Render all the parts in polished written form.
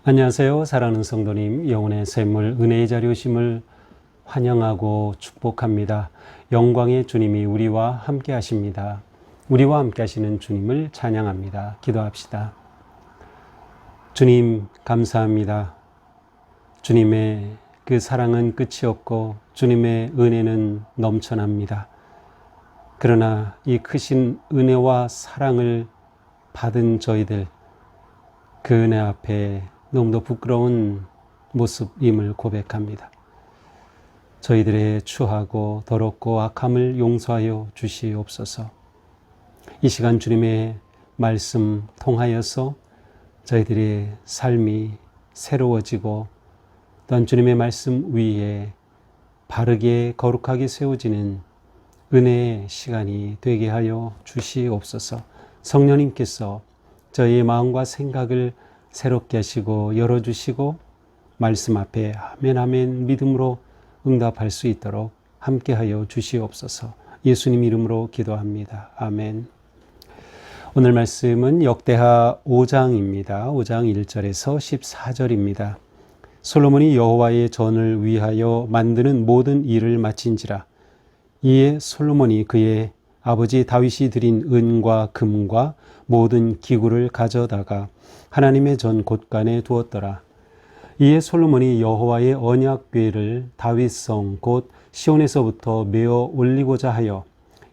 안녕하세요. 사랑하는 성도님, 영혼의 샘물 은혜의 자리 오심을 환영하고 축복합니다. 영광의 주님이 우리와 함께 하십니다. 우리와 함께 하시는 주님을 찬양합니다. 기도합시다. 주님 감사합니다. 주님의 그 사랑은 끝이 없고 주님의 은혜는 넘쳐납니다. 그러나 이 크신 은혜와 사랑을 받은 저희들, 그 은혜 앞에 너무도 부끄러운 모습임을 고백합니다. 저희들의 추하고 더럽고 악함을 용서하여 주시옵소서. 이 시간 주님의 말씀 통하여서 저희들의 삶이 새로워지고 또한 주님의 말씀 위에 바르게 거룩하게 세워지는 은혜의 시간이 되게 하여 주시옵소서. 성령님께서 저희의 마음과 생각을 새롭게 하시고 열어주시고 말씀 앞에 아멘 아멘 믿음으로 응답할 수 있도록 함께하여 주시옵소서. 예수님 이름으로 기도합니다. 아멘. 오늘 말씀은 역대하 5장입니다. 5장 1절에서 14절입니다. 솔로몬이 여호와의 전을 위하여 만드는 모든 일을 마친지라. 이에 솔로몬이 그의 아버지 다윗이 드린 은과 금과 모든 기구를 가져다가 하나님의 전 곳간에 두었더라. 이에 솔로몬이 여호와의 언약궤를 다윗성 곧 시온에서부터 메어 올리고자 하여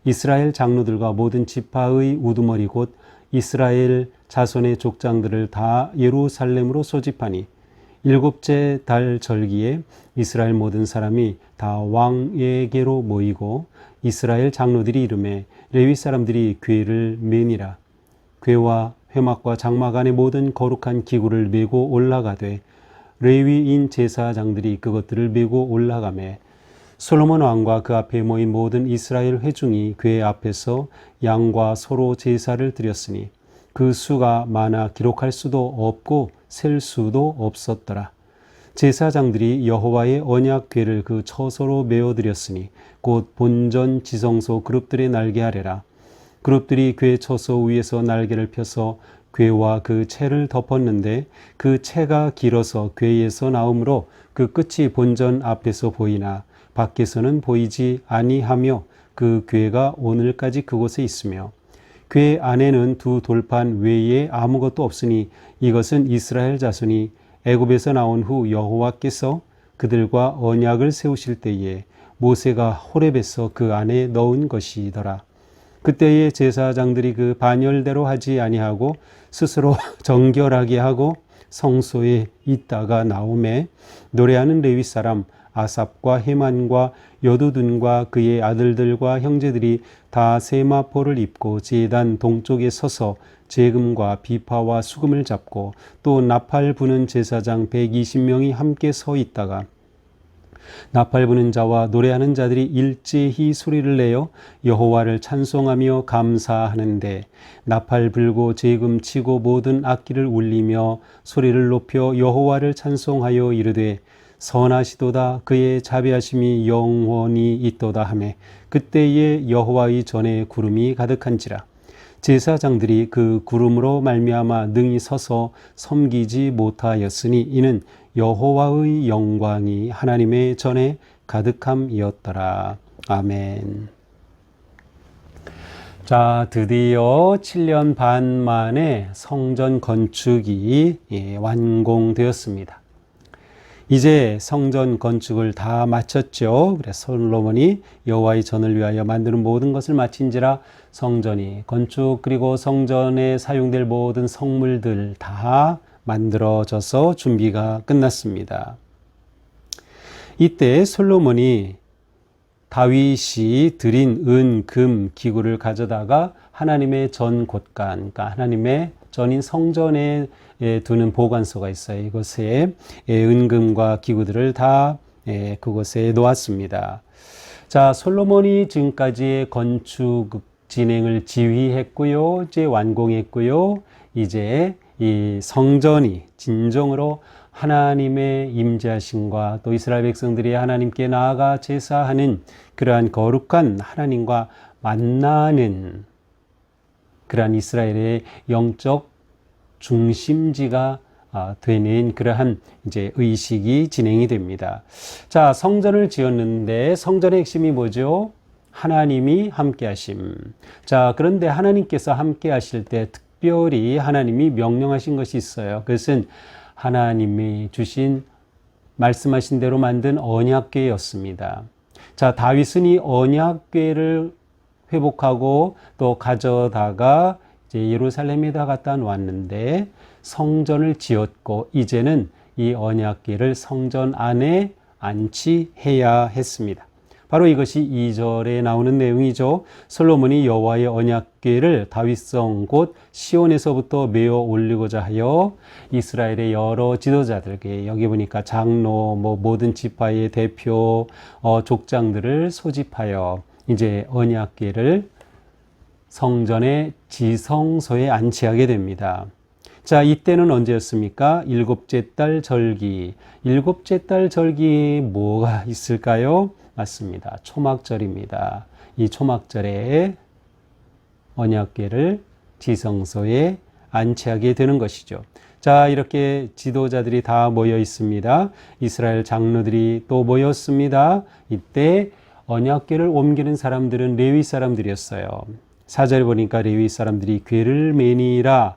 이스라엘 장로들과 모든 지파의 우두머리 곧 이스라엘 자손의 족장들을 다 예루살렘으로 소집하니 7째 달 절기에 이스라엘 모든 사람이 다 왕에게로 모이고 이스라엘 장로들이 이르매 레위 사람들이 궤를 메니라. 궤와 회막과 장막 안에 모든 거룩한 기구를 메고 올라가되 레위인 제사장들이 그것들을 메고 올라가매 솔로몬 왕과 그 앞에 모인 모든 이스라엘 회중이 궤 앞에서 양과 소로 제사를 드렸으니 그 수가 많아 기록할 수도 없고 셀 수도 없었더라. 제사장들이 여호와의 언약 궤를 그 처소로 메어 드렸으니 곧 본전 지성소 그룹들의 날개 아래라. 그룹들이 궤 처소 위에서 날개를 펴서 궤와 그 채를 덮었는데 그 채가 길어서 궤에서 나오므로 그 끝이 본전 앞에서 보이나 밖에서는 보이지 아니하며 그 궤가 오늘까지 그곳에 있으며 궤 안에는 두 돌판 외에 아무것도 없으니 이것은 이스라엘 자손이 애굽에서 나온 후 여호와께서 그들과 언약을 세우실 때에 모세가 호렙에서 그 안에 넣은 것이더라. 그때의 제사장들이 그 반열대로 하지 아니하고 스스로 정결하게 하고 성소에 있다가 나오매 노래하는 레위 사람 아삽과 헤만과 여두둔과 그의 아들들과 형제들이 다 세마포를 입고 제단 동쪽에 서서 제금과 비파와 수금을 잡고 또 나팔 부는 제사장 120명이 함께 서 있다가 나팔 부는 자와 노래하는 자들이 일제히 소리를 내어 여호와를 찬송하며 감사하는데 나팔 불고 제금 치고 모든 악기를 울리며 소리를 높여 여호와를 찬송하여 이르되 선하시도다 그의 자비하심이 영원히 있도다 하매 그때에 여호와의 전에 구름이 가득한지라. 제사장들이 그 구름으로 말미암아 능히 서서 섬기지 못하였으니 이는 여호와의 영광이 하나님의 전에 가득함이었더라. 아멘. 자, 드디어 7년 반 만에 성전 건축이 완공되었습니다. 이제 성전 건축을 다 마쳤죠. 그래서 솔로몬이 여호와의 전을 위하여 만드는 모든 것을 마친지라. 성전이 건축 그리고 성전에 사용될 모든 성물들 다 만들어져서 준비가 끝났습니다. 이때 솔로몬이 다윗이 드린 은, 금, 기구를 가져다가 하나님의 전 곳간, 그러니까 하나님의 전인 성전에 두는 보관소가 있어요. 이곳에 은금과 기구들을 다 그곳에 놓았습니다. 자, 솔로몬이 지금까지의 건축 진행을 지휘했고요. 이제 완공했고요. 이제 이 성전이 진정으로 하나님의 임재하심과 또 이스라엘 백성들이 하나님께 나아가 제사하는 그러한 거룩한 하나님과 만나는 그러한 이스라엘의 영적 중심지가 되는 그러한 이제 의식이 진행이 됩니다. 자, 성전을 지었는데 성전의 핵심이 뭐죠? 하나님이 함께 하심. 자, 그런데 하나님께서 함께 하실 때 특별히 하나님이 명령하신 것이 있어요. 그것은 하나님이 주신 말씀하신 대로 만든 언약궤였습니다. 자, 다윗은 이 언약궤를 회복하고 또 가져다가 이제 예루살렘에다 갖다 놓았는데 성전을 지었고 이제는 이 언약궤를 성전 안에 안치해야 했습니다. 바로 이것이 2절에 나오는 내용이죠. 솔로몬이 여호와의 언약궤를 다윗성 곧 시온에서부터 메어 올리고자 하여 이스라엘의 여러 지도자들에게, 여기 보니까 장로, 모든 지파의 대표, 족장들을 소집하여 이제 언약궤를 성전의 지성소에 안치하게 됩니다. 자, 이때는 언제였습니까? 일곱째 달 절기. 일곱째 달 절기 뭐가 있을까요? 맞습니다. 초막절입니다. 이 초막절에 언약궤를 지성소에 안치하게 되는 것이죠. 자, 이렇게 지도자들이 다 모여 있습니다. 이스라엘 장로들이 또 모였습니다. 이때 언약궤를 옮기는 사람들은 레위 사람들이었어요. 4절에 보니까 레위 사람들이 궤를 메니라,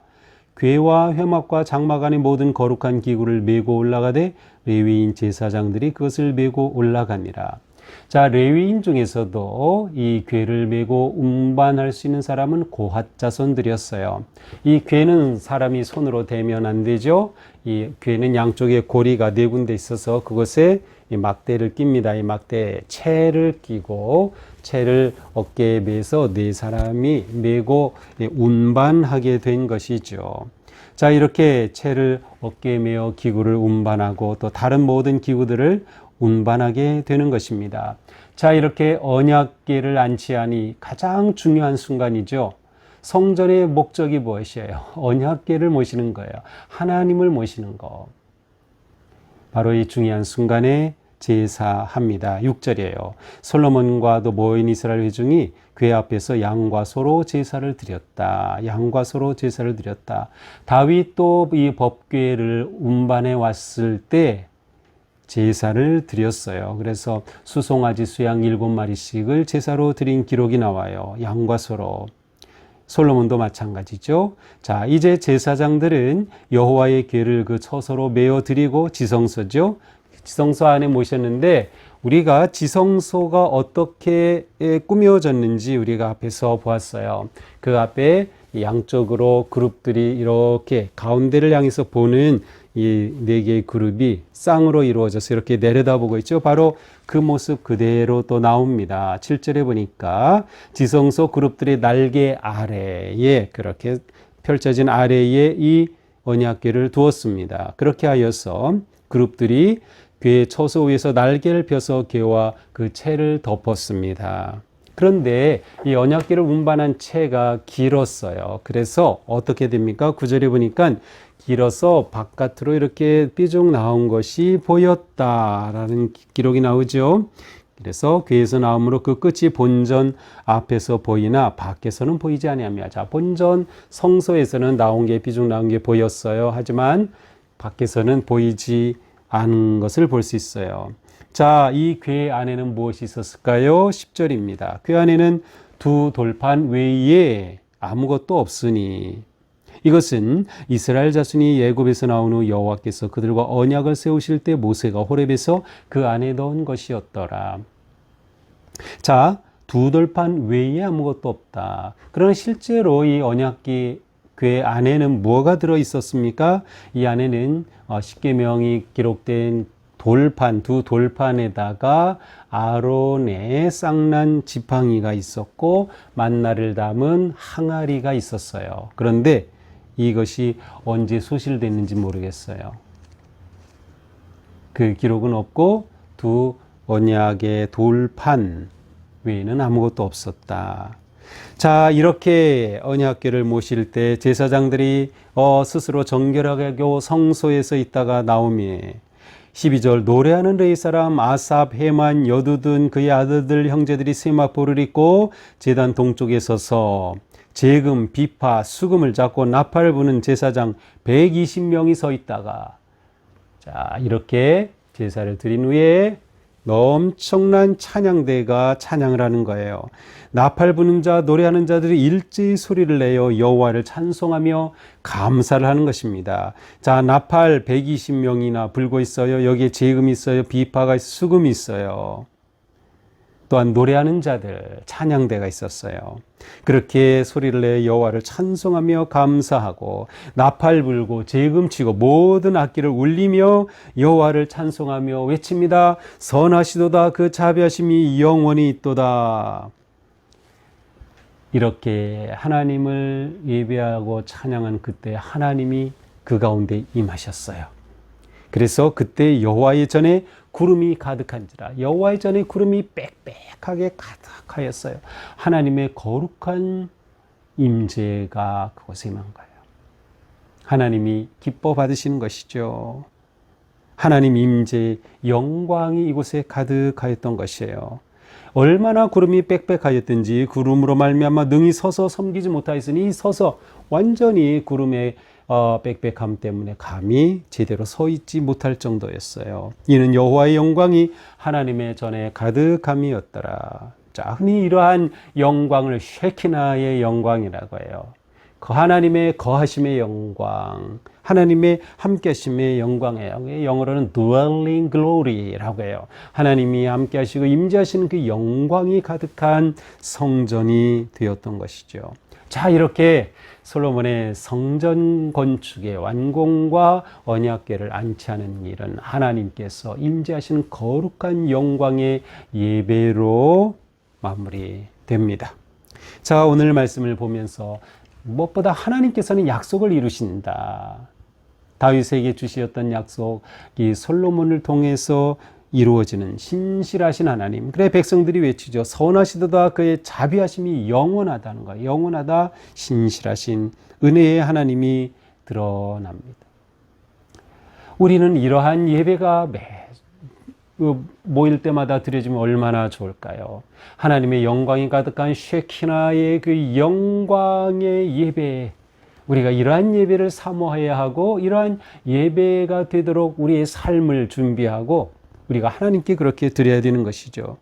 궤와 회막과 장막 안의 모든 거룩한 기구를 메고 올라가되 레위인 제사장들이 그것을 메고 올라가니라. 자, 레위인 중에서도 이 궤를 메고 운반할 수 있는 사람은 고핫 자손들이었어요. 이 궤는 사람이 손으로 대면 안 되죠. 이 궤는 양쪽에 고리가 4군데 있어서 그것에 이 막대를 낍니다. 이 막대에 채를 끼고 채를 어깨에 매서 4사람이 메고 운반하게 된 것이죠. 자, 이렇게 채를 어깨에 메어 기구를 운반하고 또 다른 모든 기구들을 운반하게 되는 것입니다. 자, 이렇게 언약궤를 안치하니 가장 중요한 순간이죠. 성전의 목적이 무엇이에요? 언약궤를 모시는 거예요. 하나님을 모시는 거. 바로 이 중요한 순간에 제사합니다. 6절이에요. 솔로몬과도 모인 이스라엘 회중이 궤 앞에서 양과 소로 제사를 드렸다. 양과 소로 제사를 드렸다. 다윗도 이 법궤를 운반해 왔을 때 제사를 드렸어요. 그래서 수송아지 수양 7마리씩을 제사로 드린 기록이 나와요. 양과 소로. 솔로몬도 마찬가지죠. 자, 이제 제사장들은 여호와의 궤를 그 처소로 메어 드리고 지성소죠. 지성소 안에 모셨는데 우리가 지성소가 어떻게 꾸며졌는지 우리가 앞에서 보았어요. 그 앞에 양쪽으로 그룹들이 이렇게 가운데를 향해서 보는 이 4개의 그룹이 쌍으로 이루어져서 이렇게 내려다보고 있죠. 바로 그 모습 그대로 또 나옵니다. 7절에 보니까 지성소 그룹들의 날개 아래에, 그렇게 펼쳐진 아래에 이 언약궤를 두었습니다. 그렇게 하여서 그룹들이 궤 처소 위에서 날개를 펴서 궤와 그 채를 덮었습니다. 그런데 이 언약궤를 운반한 채가 길었어요. 그래서 어떻게 됩니까? 9절에 보니까 길어서 바깥으로 이렇게 삐죽 나온 것이 보였다라는 기록이 나오죠. 그래서 궤에서 나오므로 그 끝이 본전 앞에서 보이나 밖에서는 보이지 아니하며. 자, 본전 성소에서는 나온 게 삐죽 나온 게 보였어요. 하지만 밖에서는 보이지 않은 것을 볼 수 있어요. 자, 이 궤 안에는 무엇이 있었을까요? 10절입니다. 궤 안에는 2 돌판 외에 아무것도 없으니, 이것은 이스라엘 자손이 애굽에서 나온 후 여호와께서 그들과 언약을 세우실 때 모세가 호렙에서 그 안에 넣은 것이었더라. 자, 2 돌판 외에 아무것도 없다. 그러나 실제로 이 언약궤 안에는 뭐가 들어 있었습니까? 이 안에는 십계명이 기록된 돌판, 2 돌판에다가 아론의 쌍난 지팡이가 있었고 만나를 담은 항아리가 있었어요. 그런데 이것이 언제 소실됐는지 모르겠어요. 그 기록은 없고 2 언약의 돌판 외에는 아무것도 없었다. 자, 이렇게 언약궤를 모실 때 제사장들이 스스로 정결하고 성소에서 있다가 나오미 12절 노래하는 레위 사람 아삽, 헤만, 여두둔 그의 아들들 형제들이 세마포를 입고 제단 동쪽에 서서 재금, 비파, 수금을 잡고 나팔을 부는 제사장 120명이 서 있다가 자 이렇게 제사를 드린 후에 엄청난 찬양대가 찬양을 하는 거예요. 나팔 부는 자, 노래하는 자들이 일제히 소리를 내어 여호와를 찬송하며 감사를 하는 것입니다. 자, 나팔 120명이나 불고 있어요. 여기에 재금이 있어요. 비파가 있어요. 수금이 있어요. 또한 노래하는 자들, 찬양대가 있었어요. 그렇게 소리를 내 여호와를 찬송하며 감사하고 나팔 불고 재금 치고 모든 악기를 울리며 여호와를 찬송하며 외칩니다. 선하시도다 그 자비하심이 영원히 있도다. 이렇게 하나님을 예배하고 찬양한 그때 하나님이 그 가운데 임하셨어요. 그래서 그때 여호와의 전에 구름이 가득한지라 여호와의 전에 구름이 빽빽하게 가득하였어요. 하나님의 거룩한 임재가 그곳에 임한 거예요. 하나님이 기뻐 받으시는 것이죠. 하나님 임재의 영광이 이곳에 가득하였던 것이에요. 얼마나 구름이 빽빽하였든지 구름으로 말미암아 능히 서서 섬기지 못하였으니 서서 완전히 구름에 빽빽함 때문에 감히 제대로 서 있지 못할 정도였어요. 이는 여호와의 영광이 하나님의 전에 가득함이었더라. 자, 흔히 이러한 영광을 쉐키나의 영광이라고 해요. 그 하나님의 거하심의 영광, 하나님의 함께하심의 영광이에요. 영어로는 dwelling glory라고 해요. 하나님이 함께하시고 임재하시는 그 영광이 가득한 성전이 되었던 것이죠. 자, 이렇게 솔로몬의 성전 건축의 완공과 언약궤를 안치하는 일은 하나님께서 임재하시는 거룩한 영광의 예배로 마무리됩니다. 자, 오늘 말씀을 보면서 무엇보다 하나님께서는 약속을 이루신다. 다윗에게 주셨던 약속이 솔로몬을 통해서 이루어지는 신실하신 하나님. 그래 백성들이 외치죠. 선하시도다 그의 자비하심이 영원하다는 거예요. 영원하다 신실하신 은혜의 하나님이 드러납니다. 우리는 이러한 예배가 모일 때마다 드려지면 얼마나 좋을까요? 하나님의 영광이 가득한 쉐키나의 그 영광의 예배, 우리가 이러한 예배를 사모해야 하고 이러한 예배가 되도록 우리의 삶을 준비하고 우리가 하나님께 그렇게 드려야 되는 것이죠.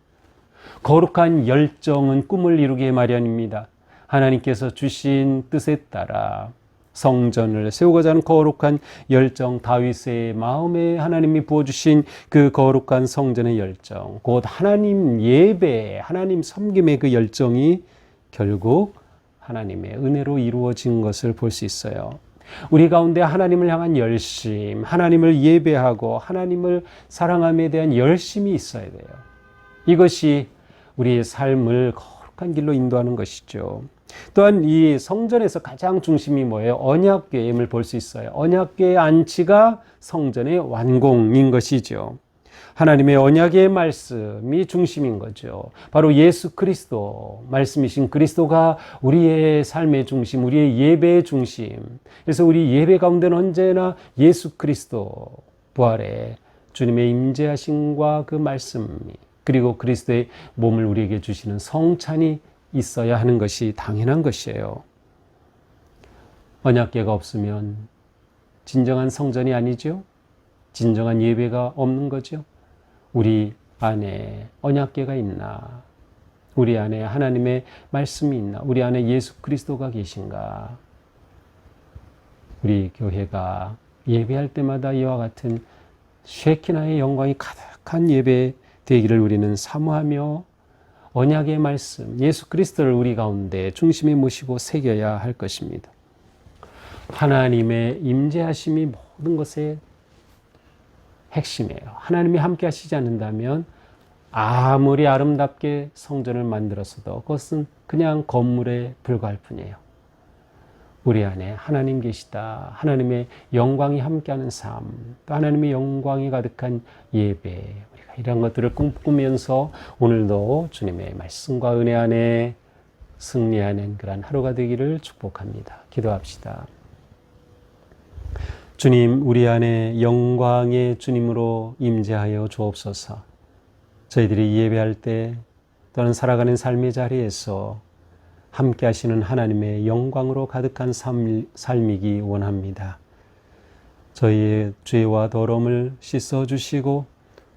거룩한 열정은 꿈을 이루게 마련입니다. 하나님께서 주신 뜻에 따라 성전을 세우고자 하는 거룩한 열정, 다윗의 마음에 하나님이 부어주신 그 거룩한 성전의 열정, 곧 하나님 예배, 하나님 섬김의 그 열정이 결국 하나님의 은혜로 이루어진 것을 볼 수 있어요. 우리 가운데 하나님을 향한 열심, 하나님을 예배하고 하나님을 사랑함에 대한 열심이 있어야 돼요. 이것이 우리의 삶을 거룩한 길로 인도하는 것이죠. 또한 이 성전에서 가장 중심이 뭐예요? 언약궤임을 볼 수 있어요. 언약궤의 안치가 성전의 완공인 것이죠. 하나님의 언약의 말씀이 중심인 거죠. 바로 예수 그리스도, 말씀이신 그리스도가 우리의 삶의 중심, 우리의 예배의 중심. 그래서 우리 예배 가운데는 언제나 예수 그리스도 부활의 주님의 임재하심과 그 말씀이 그리고 그리스도의 몸을 우리에게 주시는 성찬이 있어야 하는 것이 당연한 것이에요. 언약궤가 없으면 진정한 성전이 아니죠. 진정한 예배가 없는 거죠. 우리 안에 언약궤가 있나? 우리 안에 하나님의 말씀이 있나? 우리 안에 예수 그리스도가 계신가? 우리 교회가 예배할 때마다 이와 같은 쉐키나의 영광이 가득한 예배 되기를 우리는 사모하며 언약의 말씀, 예수 그리스도를 우리 가운데 중심에 모시고 새겨야 할 것입니다. 하나님의 임재하심이 모든 것의 핵심이에요. 하나님이 함께 하시지 않는다면 아무리 아름답게 성전을 만들었어도 그것은 그냥 건물에 불과할 뿐이에요. 우리 안에 하나님 계시다. 하나님의 영광이 함께하는 삶, 또 하나님의 영광이 가득한 예배, 우리가 이런 것들을 꿈꾸면서 오늘도 주님의 말씀과 은혜 안에 승리하는 그러한 하루가 되기를 축복합니다. 기도합시다. 주님, 우리 안에 영광의 주님으로 임재하여 주옵소서. 저희들이 예배할 때 또는 살아가는 삶의 자리에서 함께 하시는 하나님의 영광으로 가득한 삶이기 원합니다. 저희의 죄와 더러움을 씻어주시고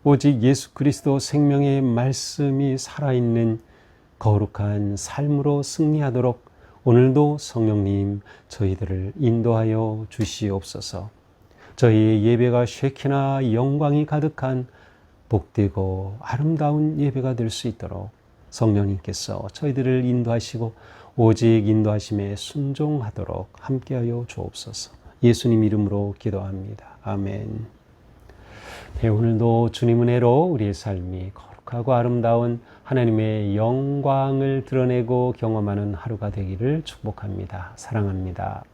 오직 예수 그리스도 생명의 말씀이 살아있는 거룩한 삶으로 승리하도록 오늘도 성령님 저희들을 인도하여 주시옵소서. 저희의 예배가 쉐키나 영광이 가득한 복되고 아름다운 예배가 될 수 있도록 성령님께서 저희들을 인도하시고 오직 인도하심에 순종하도록 함께하여 주옵소서. 예수님 이름으로 기도합니다. 아멘. 네, 오늘도 주님 은혜로 우리의 삶이 거룩하고 아름다운 하나님의 영광을 드러내고 경험하는 하루가 되기를 축복합니다. 사랑합니다.